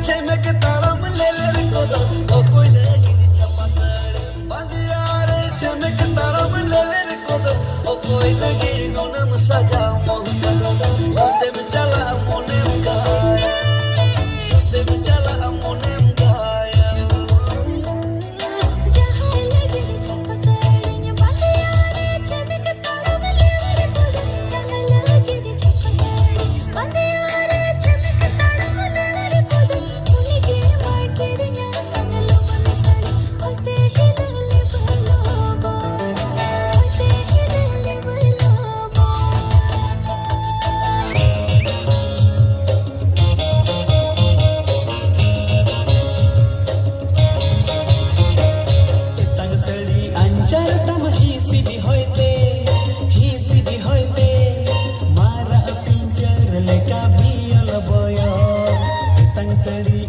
चमक तारम ले ले को दो ओ कोई लगी चपसड़ बंदियार चमक तारम ले ले को दो ओ कोई लगी नम सजा मोह सुनते में चला मोने गाया सुनते में चला मोने गाया जहां लगे चपसड़ बंदियार चमक तारम ले ले को दो जहां लगे चपसड़ बंदियार चमक तारम ले ले को दो उन्हीं के मार के रिया संग लोग में सड़ होते ही ले बलो होते ही ले बलो तंग सड़ी अंचर तम ही सीधी होते मारा पिंचर लेका भी अलबयो तंग सड़ी